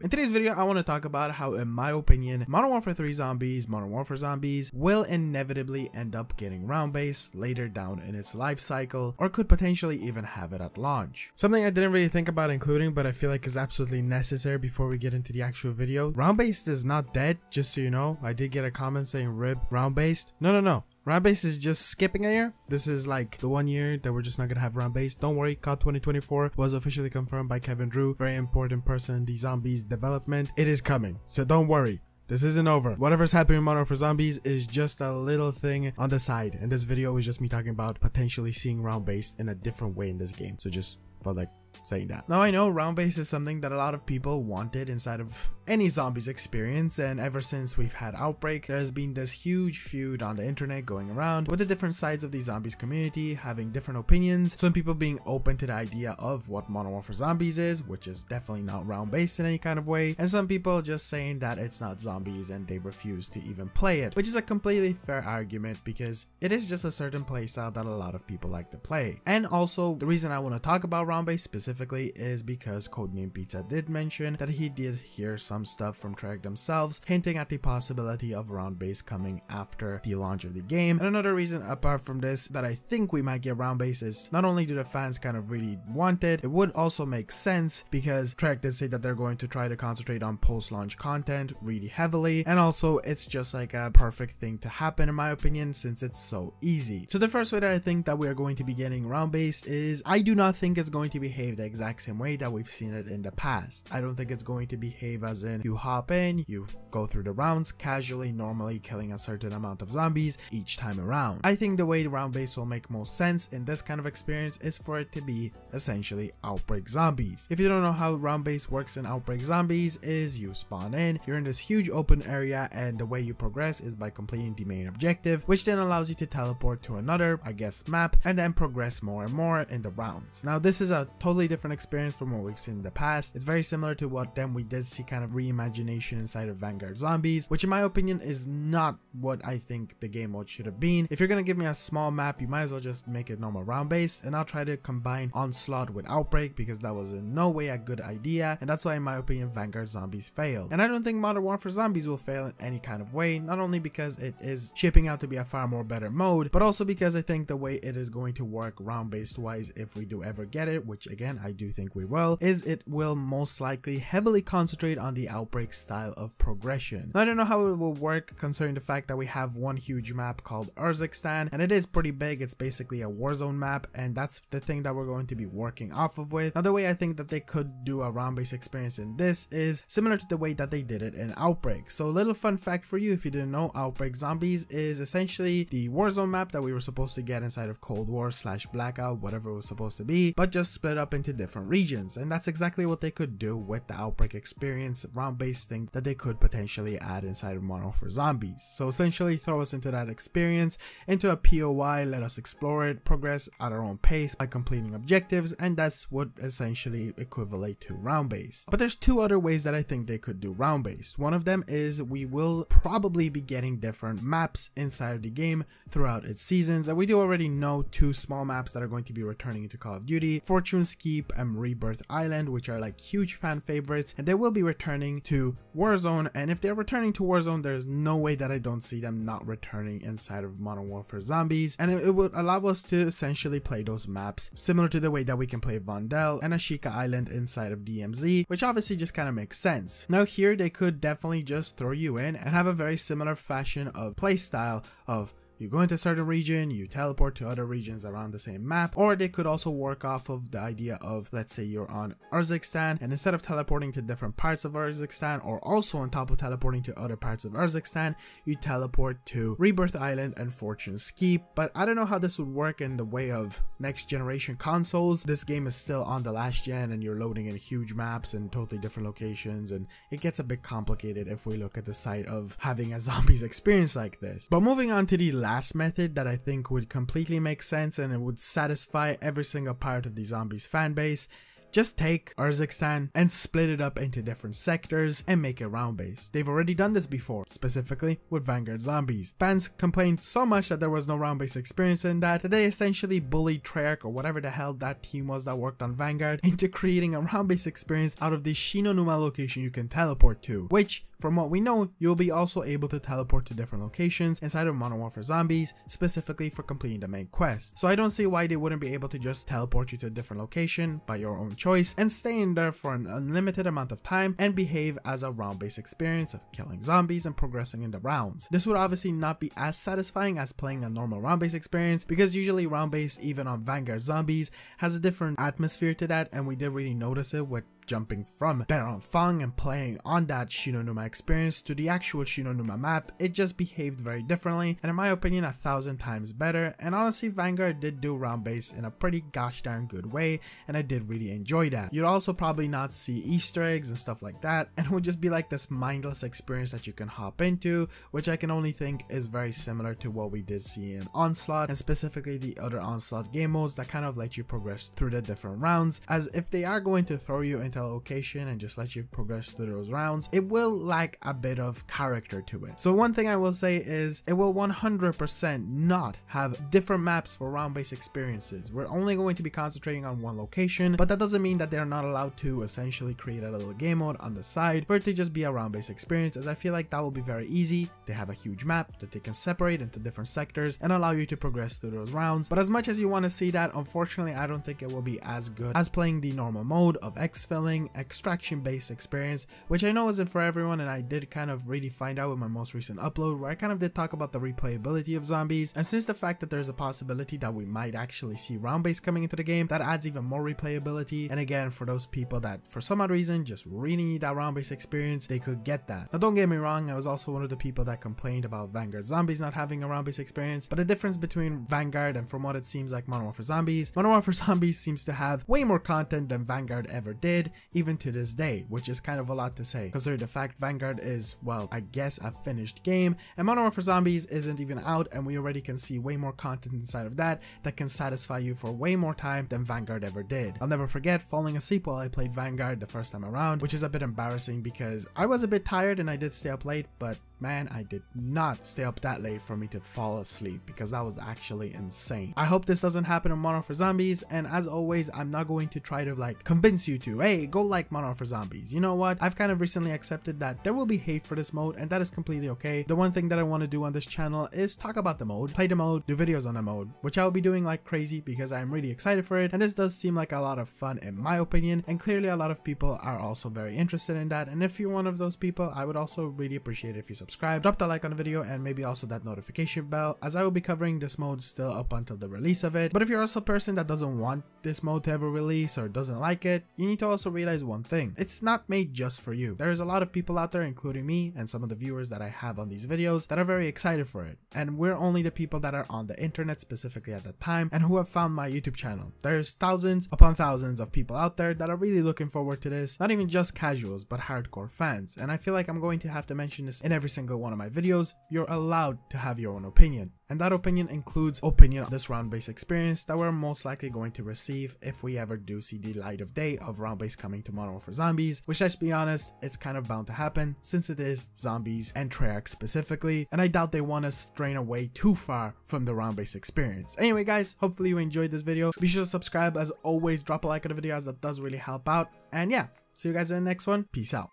In today's video, I want to talk about how, in my opinion, Modern Warfare 3 zombies, Modern Warfare zombies will inevitably end up getting round-based later down in its life cycle, or could potentially even have it at launch. Something I didn't really think about including, but I feel like is absolutely necessary before we get into the actual video. Round-based is not dead, just so you know. I did get a comment saying rip round-based. No. Round-based is just skipping a year. This is like the 1 year that we're just not gonna have round-based. Don't worry, COD 2024 was officially confirmed by Kevin Drew, very important person in the zombies development. It is coming, so don't worry. This isn't over. Whatever's happening in Modern Warfare Zombies is just a little thing on the side. And this video is just me talking about potentially seeing round-based in a different way in this game. So just felt like saying that. Now I know round-based is something that a lot of people wanted inside of any zombies experience, and ever since we've had Outbreak, there has been this huge feud on the internet going around with the different sides of the zombies community having different opinions. Some people being open to the idea of what Modern Warfare Zombies is, which is definitely not round-based in any kind of way, and some people just saying that it's not zombies and they refuse to even play it, which is a completely fair argument because it is just a certain playstyle that a lot of people like to play. And also, the reason I want to talk about round-based specifically is because Codename Pizza did mention that he did hear some stuff from Treyarch themselves hinting at the possibility of round-based coming after the launch of the game. And another reason apart from this that I think we might get round-based is not only do the fans kind of really want it, it would also make sense because Treyarch did say that they're going to try to concentrate on post-launch content really heavily, and also it's just like a perfect thing to happen in my opinion since it's so easy. So the first way that I think that we are going to be getting round-based is I do not think it's going to behave the exact same way that we've seen it in the past. I don't think it's going to behave as in you hop in, you go through the rounds casually, normally killing a certain amount of zombies each time around. I think the way the round-based will make most sense in this kind of experience is for it to be essentially Outbreak Zombies. If you don't know how round-based works in Outbreak Zombies is you spawn in, you're in this huge open area, and the way you progress is by completing the main objective, which then allows you to teleport to another, I guess, map, and then progress more and more in the rounds. Now this is a totally different experience from what we've seen in the past. It's very similar to what then we did see kind of reimagination inside of Vanguard Zombies, which in my opinion is not what I think the game mode should have been. If you're gonna give me a small map, you might as well just make it normal round-based, and I'll try to combine Onslaught with Outbreak because that was in no way a good idea, and that's why in my opinion Vanguard Zombies failed. And I don't think Modern Warfare Zombies will fail in any kind of way, not only because it is shaping out to be a far more better mode, but also because I think the way it is going to work round-based wise, if we do ever get it, which again I do think we will, is it will most likely heavily concentrate on the Outbreak style of progression. Now, I don't know how it will work considering the fact that we have one huge map called Urzikstan, and it is pretty big. It's basically a Warzone map, and that's the thing that we're going to be working off of with. Now the way I think that they could do a round-based experience in this is similar to the way that they did it in Outbreak. So a little fun fact for you if you didn't know, Outbreak Zombies is essentially the Warzone map that we were supposed to get inside of Cold War / Blackout, whatever it was supposed to be, but just split up into different regions, and that's exactly what they could do with the Outbreak experience, round-based thing that they could potentially add inside of Modern Warfare Zombies. So essentially throw us into that experience, into a POI, let us explore it, progress at our own pace by completing objectives, and that's what essentially equivalent to round-based. But there's two other ways that I think they could do round-based. One of them is we will probably be getting different maps inside of the game throughout its seasons, and we do already know two small maps that are going to be returning into Call of Duty, Fortune's Keep and Rebirth Island, which are like huge fan favorites, and they will be returning to Warzone. And if they're returning to Warzone, there's no way that I don't see them not returning inside of Modern Warfare Zombies, and it would allow us to essentially play those maps similar to the way that we can play Vondel and Ashika Island inside of DMZ, which obviously just kind of makes sense. Now here they could definitely just throw you in and have a very similar fashion of playstyle of you go into a certain region, you teleport to other regions around the same map, or they could also work off of the idea of, let's say you're on Urzikstan, and instead of teleporting to different parts of Urzikstan, or also on top of teleporting to other parts of Urzikstan, you teleport to Rebirth Island and Fortune's Keep. But I don't know how this would work in the way of next generation consoles. This game is still on the last gen and you're loading in huge maps and totally different locations, and it gets a bit complicated if we look at the side of having a zombies experience like this. But moving on to the last method that I think would completely make sense and it would satisfy every single part of the zombies fan base Just take Urzikstan and split it up into different sectors and make it round based. They've already done this before, specifically with Vanguard Zombies. Fans complained so much that there was no round based experience in that they essentially bullied Treyarch or whatever the hell that team was that worked on Vanguard into creating a round based experience out of the Shinonuma location you can teleport to, which from what we know, you'll be also able to teleport to different locations inside of Modern Warfare Zombies, specifically for completing the main quest. So I don't see why they wouldn't be able to just teleport you to a different location by your own choice and stay in there for an unlimited amount of time and behave as a round-based experience of killing zombies and progressing in the rounds. This would obviously not be as satisfying as playing a normal round-based experience, because usually round-based, even on Vanguard Zombies, has a different atmosphere to that, and we did really notice it with jumping from Beranfang and playing on that Shinonuma experience to the actual Shinonuma map. It just behaved very differently, and in my opinion 1,000 times better. And honestly, Vanguard did do round base in a pretty gosh darn good way, and I did really enjoy that. You'd also probably not see Easter eggs and stuff like that, and it would just be like this mindless experience that you can hop into, which I can only think is very similar to what we did see in Onslaught, and specifically the other Onslaught game modes that kind of let you progress through the different rounds. As if they are going to throw you into a location and just let you progress through those rounds, it will lack a bit of character to it. So one thing I will say is it will 100% not have different maps for round-based experiences. We're only going to be concentrating on one location, but that doesn't mean that they're not allowed to essentially create a little game mode on the side for it to just be a round-based experience, as I feel like that will be very easy. They have a huge map that they can separate into different sectors and allow you to progress through those rounds. But as much as you want to see that, unfortunately I don't think it will be as good as playing the normal mode of exfilling, extraction based experience, which I know isn't for everyone, and I did kind of really find out with my most recent upload where I kind of did talk about the replayability of zombies. And since the fact that there's a possibility that we might actually see round based coming into the game, that adds even more replayability. And again, for those people that for some odd reason just really need that round based experience, they could get that. Now don't get me wrong, I was also one of the people that complained about Vanguard Zombies not having a round based experience, but the difference between Vanguard and from what it seems like Modern Warfare Zombies, Modern Warfare Zombies seems to have way more content than Vanguard ever did, even to this day, which is kind of a lot to say, considering the fact Vanguard is, well, I guess a finished game, and Modern Warfare Zombies isn't even out, and we already can see way more content inside of that can satisfy you for way more time than Vanguard ever did. I'll never forget falling asleep while I played Vanguard the first time around, which is a bit embarrassing because I was a bit tired and I did stay up late, but man, I did not stay up that late for me to fall asleep, because that was actually insane. I hope this doesn't happen in Modern Warfare Zombies, and as always, I'm not going to try to like convince you to, hey, go like Modern Warfare Zombies. You know what? I've kind of recently accepted that there will be hate for this mode, and that is completely okay. The one thing that I want to do on this channel is talk about the mode, play the mode, do videos on the mode, which I will be doing like crazy because I'm really excited for it, and this does seem like a lot of fun in my opinion, and clearly a lot of people are also very interested in that. And if you're one of those people, I would also really appreciate it if you subscribe, drop the like on the video, and maybe also that notification bell, as I will be covering this mode still up until the release of it. But if you're also a person that doesn't want this mode to ever release or doesn't like it, you need to also realize one thing: it's not made just for you. There is a lot of people out there, including me and some of the viewers that I have on these videos, that are very excited for it, and we're only the people that are on the internet specifically at the time and who have found my YouTube channel. There's thousands upon thousands of people out there that are really looking forward to this, not even just casuals but hardcore fans, and I feel like I'm going to have to mention this in every single one of my videos. You're allowed to have your own opinion, and that opinion includes opinion on this round-based experience that we're most likely going to receive if we ever do see the light of day of round-based coming to Modern Warfare Zombies, which, let's be honest, it's kind of bound to happen since it is Zombies and Treyarch specifically, and I doubt they want to strain away too far from the round-based experience. Anyway guys, hopefully you enjoyed this video. Be sure to subscribe. As always, drop a like on the video as that does really help out, and yeah, see you guys in the next one. Peace out.